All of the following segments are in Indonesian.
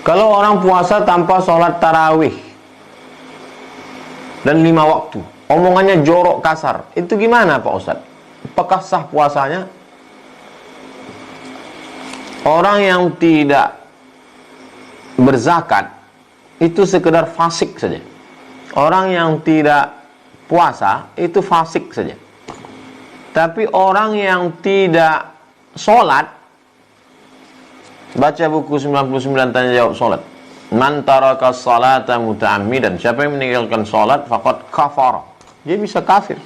Kalau orang puasa tanpa sholat tarawih dan 5 waktu, omongannya jorok kasar, itu gimana Pak Ustadz? Apakah sah puasanya? Orang yang tidak berzakat itu sekedar fasik saja. Orang yang tidak puasa itu fasik saja. Tapi orang yang tidak sholat, baca buku 99 tanya jawab sholat. Man taraka salata muta'ammidan, siapa yang meninggalkan sholat faqad kafara, dia bisa kafir.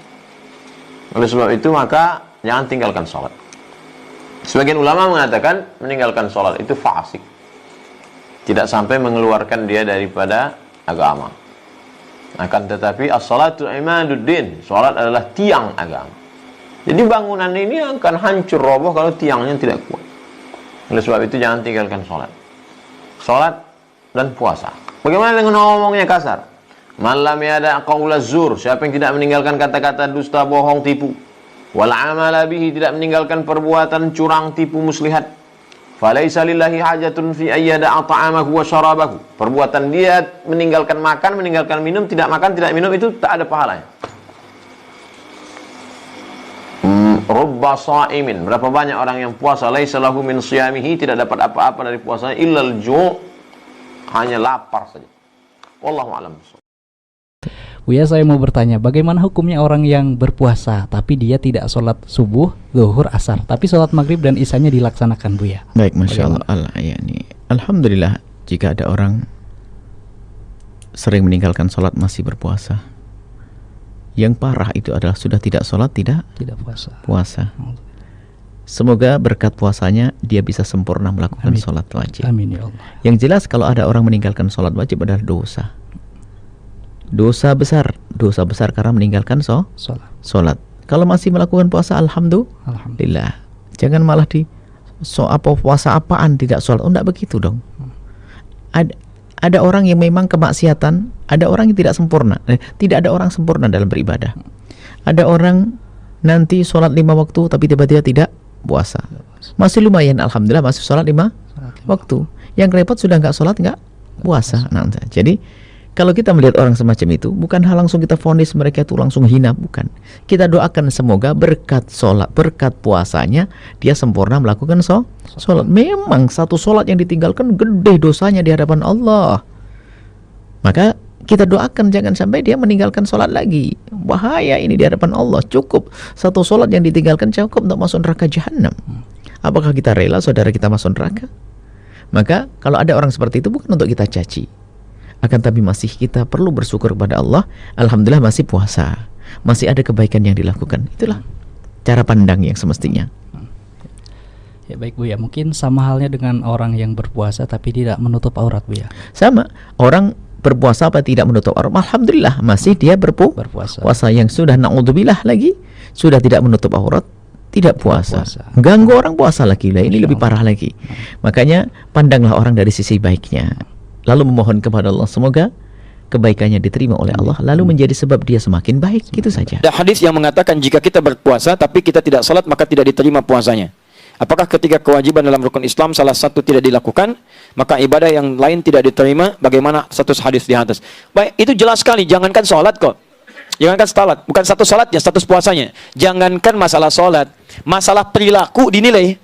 Oleh sebab itu maka jangan tinggalkan sholat. Sebagian ulama mengatakan meninggalkan sholat itu fasik, tidak sampai mengeluarkan dia daripada agama. Akan tetapi as-salatu imaduddin, sholat adalah tiang agama. Jadi bangunan ini akan hancur roboh kalau tiangnya tidak kuat. Oleh sebab itu jangan tinggalkan sholat. Sholat dan puasa. Bagaimana dengan ngomongnya kasar? Malam yada qaula zur, siapa yang tidak meninggalkan kata-kata dusta, bohong, tipu. Wal amala bihi, tidak meninggalkan perbuatan curang, tipu, muslihat. Falaisa lillahi hajatun fi ayyada ta'amahu wa syarabahu. Perbuatan dia meninggalkan makan, meninggalkan minum, tidak makan, tidak minum, itu tak ada pahalanya. Rubba sha'imin, berapa banyak orang yang puasa laisa lahu min shiyamihi, tidak dapat apa-apa dari puasanya illal ju', hanya lapar saja. Wallahu a'lam. Buya, saya mau bertanya, bagaimana hukumnya orang yang berpuasa tapi dia tidak sholat subuh, zuhur, asar, tapi sholat maghrib dan isanya dilaksanakan, Buya? Baik, masya Allah. Ya, ini alhamdulillah jika ada orang sering meninggalkan sholat masih berpuasa. Yang parah itu adalah sudah tidak sholat, tidak puasa. Semoga berkat puasanya dia bisa sempurna melakukan sholat wajib. Amin ya Allah. Yang jelas kalau ada orang meninggalkan sholat wajib adalah dosa. Dosa besar karena meninggalkan sholat. Kalau masih melakukan puasa, alhamdulillah. Jangan malah puasa apaan tidak sholat. Enggak begitu dong. Ada orang yang memang kemaksiatan, ada orang yang tidak sempurna. Tidak ada orang sempurna dalam beribadah. Ada orang nanti sholat 5 waktu tapi tiba-tiba tidak puasa. Masih lumayan, alhamdulillah masih sholat 5 waktu. Yang repot sudah nggak sholat, nggak puasa. Nah, jadi kalau kita melihat orang semacam itu, bukan hal langsung kita vonis mereka itu langsung hina, bukan. Kita doakan semoga berkat sholat, berkat puasanya, dia sempurna melakukan sholat. Memang satu sholat yang ditinggalkan gede dosanya di hadapan Allah. Maka kita doakan jangan sampai dia meninggalkan sholat lagi. Bahaya ini di hadapan Allah. Cukup satu sholat yang ditinggalkan cukup untuk masuk neraka jahanam. Apakah kita rela saudara kita masuk neraka? Maka kalau ada orang seperti itu bukan untuk kita caci. Akan tapi masih kita perlu bersyukur kepada Allah. Alhamdulillah masih puasa, masih ada kebaikan yang dilakukan. Itulah cara pandang yang semestinya. Ya baik Buya, mungkin sama halnya dengan orang yang berpuasa tapi tidak menutup aurat, Buya. Sama, orang berpuasa apa tidak menutup aurat, alhamdulillah masih dia berpuasa. Puasa yang sudah na'udzubillah lagi, sudah tidak menutup aurat, tidak puasa. Ganggu orang puasa lagi lah, ini lebih parah lagi. Makanya pandanglah orang dari sisi baiknya, lalu memohon kepada Allah semoga kebaikannya diterima oleh Allah, lalu menjadi sebab dia semakin baik. Gitu saja. Ada hadis yang mengatakan jika kita berpuasa tapi kita tidak salat maka tidak diterima puasanya. Apakah ketika kewajiban dalam rukun Islam salah satu tidak dilakukan maka ibadah yang lain tidak diterima? Bagaimana status hadis di atas? Baik, itu jelas sekali. Jangankan salat kok, jangankan salat, bukan status salatnya, status puasanya. Jangankan masalah salat, masalah perilaku dinilai.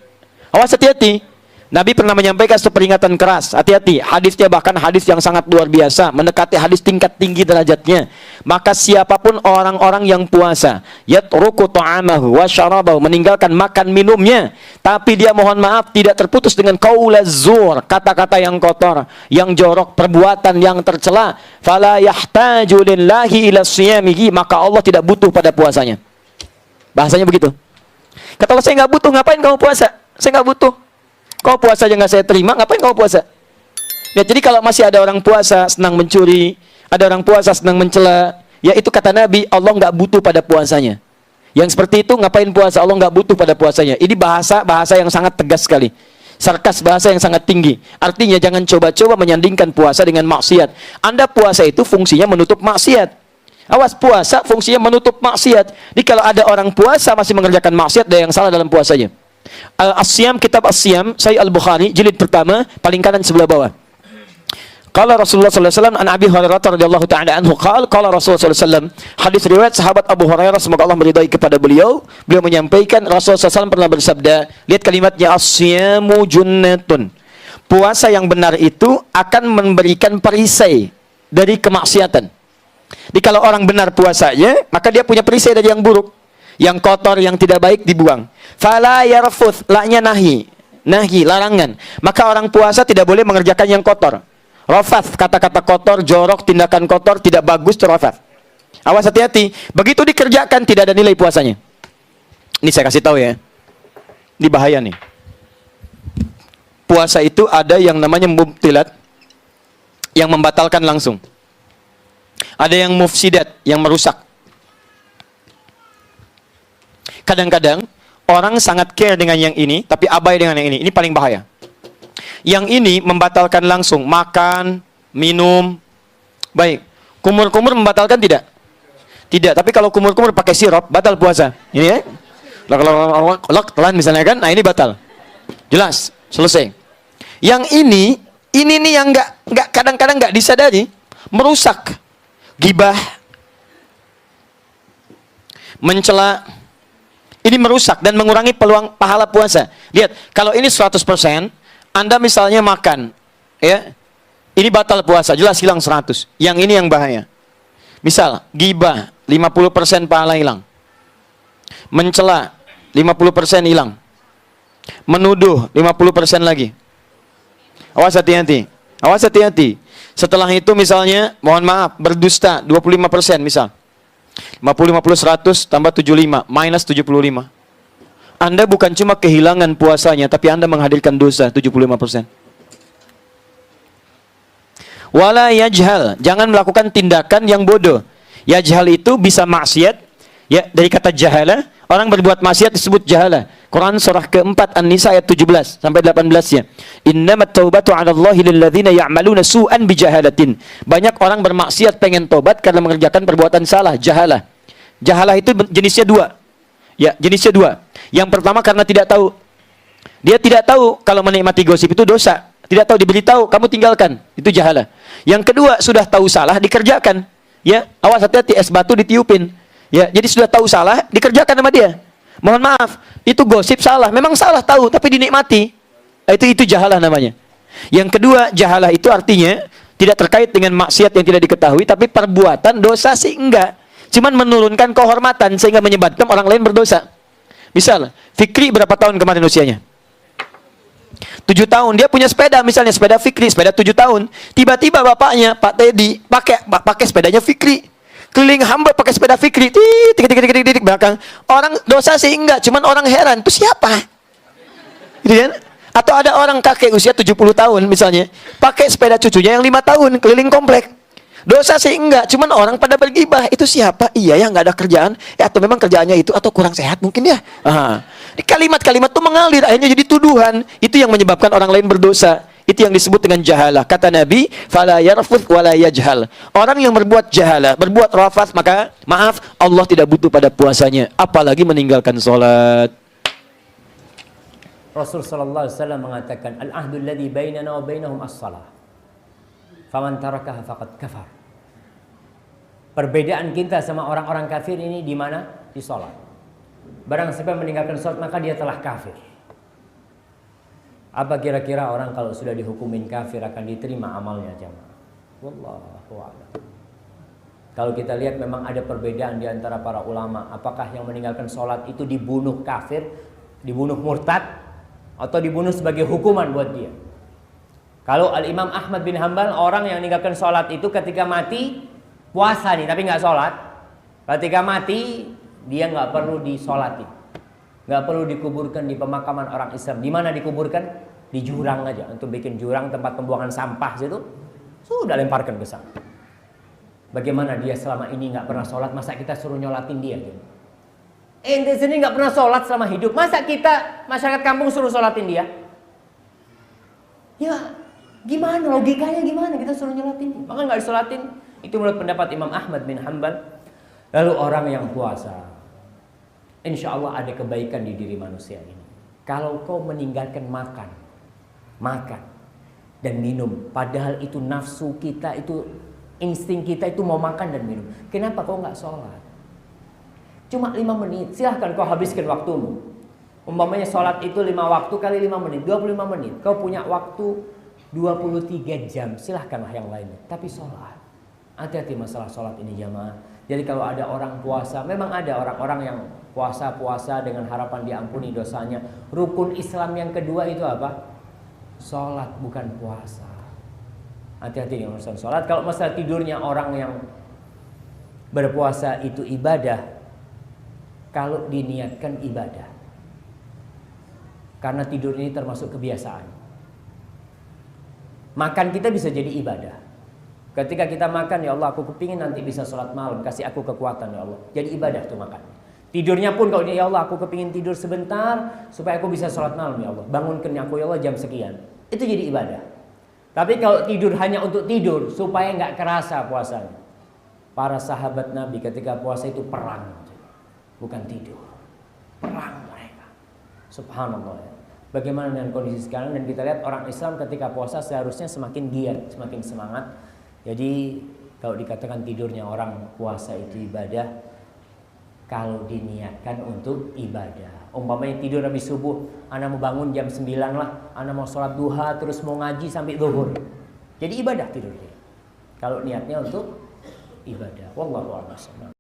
Awas, hati-hati. Nabi pernah menyampaikan satu peringatan keras, hati-hati. Hadisnya bahkan hadis yang sangat luar biasa, mendekati hadis tingkat tinggi derajatnya. Maka siapapun orang-orang yang puasa, yatruku ta'amahu wa syarabahu, meninggalkan makan minumnya, tapi dia mohon maaf tidak terputus dengan qaulaz zur, kata-kata yang kotor, yang jorok, perbuatan yang tercela, fala yahtaju lillahi ila siyamihi, maka Allah tidak butuh pada puasanya. Bahasanya begitu. Kata Allah, saya nggak butuh, ngapain kamu puasa? Saya nggak butuh. Kau puasa aja nggak saya terima, ngapain kau puasa? Ya, jadi kalau masih ada orang puasa senang mencuri, ada orang puasa senang mencela, ya itu kata Nabi, Allah nggak butuh pada puasanya. Yang seperti itu ngapain puasa? Allah nggak butuh pada puasanya. Ini bahasa yang sangat tegas sekali, sarkas, bahasa yang sangat tinggi. Artinya jangan coba-coba menyandingkan puasa dengan maksiat. Anda puasa itu fungsinya menutup maksiat. Awas, puasa fungsinya menutup maksiat. Jadi kalau ada orang puasa masih mengerjakan maksiat, ada yang salah dalam puasanya. Al-Asyam, kitab Asyam, Sahih Al-Bukhari, jilid pertama, paling kanan sebelah bawah. Qala Rasulullah sallallahu alaihi wasallam an Abi Hurairah radhiyallahu ta'ala anhu qala Rasulullah sallallahu alaihi wasallam, hadis riwayat sahabat Abu Hurairah semoga Allah meridai kepada beliau menyampaikan Rasulullah SAW pernah bersabda, lihat kalimatnya, as-siyamu junnatun, puasa yang benar itu akan memberikan perisai dari kemaksiatan. Jadi kalau orang benar puasanya, maka dia punya perisai dari yang buruk, yang kotor, yang tidak baik dibuang. Fala yarfuth, la-nya nahi, larangan. Maka orang puasa tidak boleh mengerjakan yang kotor. Rafath, kata-kata kotor, jorok, tindakan kotor, tidak bagus, itu rafath. Awas, hati-hati. Begitu dikerjakan, tidak ada nilai puasanya. Ini saya kasih tahu ya. Ini bahaya nih. Puasa itu ada yang namanya mubtilat, yang membatalkan langsung. Ada yang mufsidat, yang merusak. Kadang-kadang, orang sangat care dengan yang ini, tapi abai dengan yang ini. Ini paling bahaya. Yang ini membatalkan langsung, makan, minum. Baik, kumur-kumur membatalkan tidak? Tidak, tapi kalau kumur-kumur pakai sirup, batal puasa. Ini ya. Telan misalnya kan, nah ini batal. Jelas, selesai. Yang ini nih yang nggak kadang-kadang nggak disadari, merusak. Gibah, mencela, ini merusak dan mengurangi peluang pahala puasa. Lihat, kalau ini 100%, Anda misalnya makan, ya, ini batal puasa, jelas hilang 100. Yang ini yang bahaya. Misal, gibah, 50% pahala hilang. Mencela, 50% hilang. Menuduh, 50% lagi. Awas hati-hati. Awas hati-hati. Setelah itu misalnya, mohon maaf, berdusta, 25% misal. 50, 100, tambah 75, minus 75. Anda bukan cuma kehilangan puasanya, tapi Anda menghadirkan dosa 75%. Wala yajhal, jangan melakukan tindakan yang bodoh. Yajhal itu bisa maksiat, ya, dari kata jahala, orang berbuat maksiat disebut jahala. Quran surah keempat An-Nisa ayat 17 sampai 18-nya. Innamat taubatu 'ala Allahi lil ladzina ya'maluna su'an bijahalatin. Banyak orang bermaksiat pengen tobat karena mengerjakan perbuatan salah, jahalah. Jahalah itu jenisnya dua. Ya, jenisnya dua. Yang pertama karena tidak tahu. Dia tidak tahu kalau menikmati gosip itu dosa. Tidak tahu, diberitahu, kamu tinggalkan. Itu jahalah. Yang kedua, sudah tahu salah, dikerjakan. Ya, awas hati-hati, es batu ditiupin. Ya, jadi sudah tahu salah, dikerjakan sama dia. Mohon maaf, itu gosip salah. Memang salah tahu, tapi dinikmati. Itu jahalah namanya. Yang kedua, jahalah itu artinya tidak terkait dengan maksiat yang tidak diketahui, tapi perbuatan dosa sih enggak. Cuman menurunkan kehormatan sehingga menyebabkan orang lain berdosa. Misal, Fikri berapa tahun kemarin usianya? 7 tahun. Dia punya sepeda, misalnya sepeda Fikri, sepeda 7 tahun. Tiba-tiba bapaknya, Pak Teddy, pakai sepedanya Fikri. Keliling hamba pakai sepeda Fikri. Tik belakang. Orang dosa sih enggak, cuman orang heran, itu siapa? Gitu kan? Atau ada orang kakek usia 70 tahun misalnya, pakai sepeda cucunya yang 5 tahun keliling komplek. Dosa sih enggak, cuman orang pada bergibah. Itu siapa? Iya ya, nggak ada kerjaan. Ya, atau memang kerjaannya itu, atau kurang sehat mungkin ya. Kalimat-kalimat itu mengalir, akhirnya jadi tuduhan. Itu yang menyebabkan orang lain berdosa. Itu yang disebut dengan jahalah. Kata Nabi, fala yarfuth wala yajhal. Orang yang berbuat jahalah, berbuat rafath, maka maaf, Allah tidak butuh pada puasanya, apalagi meninggalkan sholat. Rasul sallallahu alaihi wasallam mengatakan, al-ahdu alladhi bainana wa bainahum as-salah. Faman tarakaha faqad kafar. Perbedaan kita sama orang-orang kafir ini di mana? Di salat. Barang siapa meninggalkan salat maka dia telah kafir. Apa kira-kira orang kalau sudah dihukumin kafir akan diterima amalnya, jemaah? Wallahu a'lam. Kalau kita lihat memang ada perbedaan di antara para ulama, apakah yang meninggalkan salat itu dibunuh kafir, dibunuh murtad, atau dibunuh sebagai hukuman buat dia. Kalau Al-Imam Ahmad bin Hanbal, orang yang meninggalkan sholat itu ketika mati, puasa nih tapi nggak sholat, ketika mati dia nggak perlu disolatin, nggak perlu dikuburkan di pemakaman orang Islam. Di mana dikuburkan? Di jurang aja, untuk bikin jurang tempat pembuangan sampah situ, sudah lemparkan ke sana. Bagaimana dia selama ini nggak pernah sholat, masa kita suruh nyolatin dia? Ente sendiri nggak pernah sholat selama hidup, masa kita masyarakat kampung suruh sholatin dia? Ya, gimana logikanya, gimana kita suruh nyolatin? Maka nggak disolatin. Itu menurut pendapat Imam Ahmad bin Hanbal. Lalu orang yang puasa, insya Allah ada kebaikan di diri manusia ini. Kalau kau meninggalkan makan, dan minum. Padahal itu nafsu kita, itu insting kita itu mau makan dan minum. Kenapa kau nggak sholat? Cuma 5 menit, silahkan kau habiskan waktumu. Umpamanya sholat itu 5 waktu kali 5 menit, 25 menit. Kau punya waktu 23 jam, silahkanlah yang lainnya. Tapi sholat. Hati-hati masalah sholat ini jamaah. Jadi kalau ada orang puasa, memang ada orang-orang yang puasa-puasa dengan harapan diampuni dosanya. Rukun Islam yang kedua itu apa? Sholat, bukan puasa. Hati-hati dengan urusan sholat. Kalau masalah tidurnya orang yang berpuasa itu ibadah, kalau diniatkan ibadah. Karena tidur ini termasuk kebiasaan. Makan kita bisa jadi ibadah. Ketika kita makan, ya Allah aku kepingin nanti bisa sholat malam, kasih aku kekuatan ya Allah. Jadi ibadah tuh makan. Tidurnya pun kalau ya Allah aku kepingin tidur sebentar supaya aku bisa sholat malam ya Allah. Bangunkan aku ya Allah jam sekian. Itu jadi ibadah. Tapi kalau tidur hanya untuk tidur supaya nggak kerasa puasanya. Para sahabat Nabi ketika puasa itu perang, bukan tidur. Perang mereka. Subhanallah ya. Bagaimana dengan kondisi sekarang, dan kita lihat orang Islam ketika puasa seharusnya semakin giat, semakin semangat. Jadi kalau dikatakan tidurnya orang puasa itu ibadah, kalau diniatkan untuk ibadah. Umpamanya tidur habis subuh, ana mau bangun jam 9 lah, ana mau sholat duha terus mau ngaji sampai zuhur. Jadi ibadah tidurnya. Kalau niatnya untuk ibadah. Wallahu a'lam.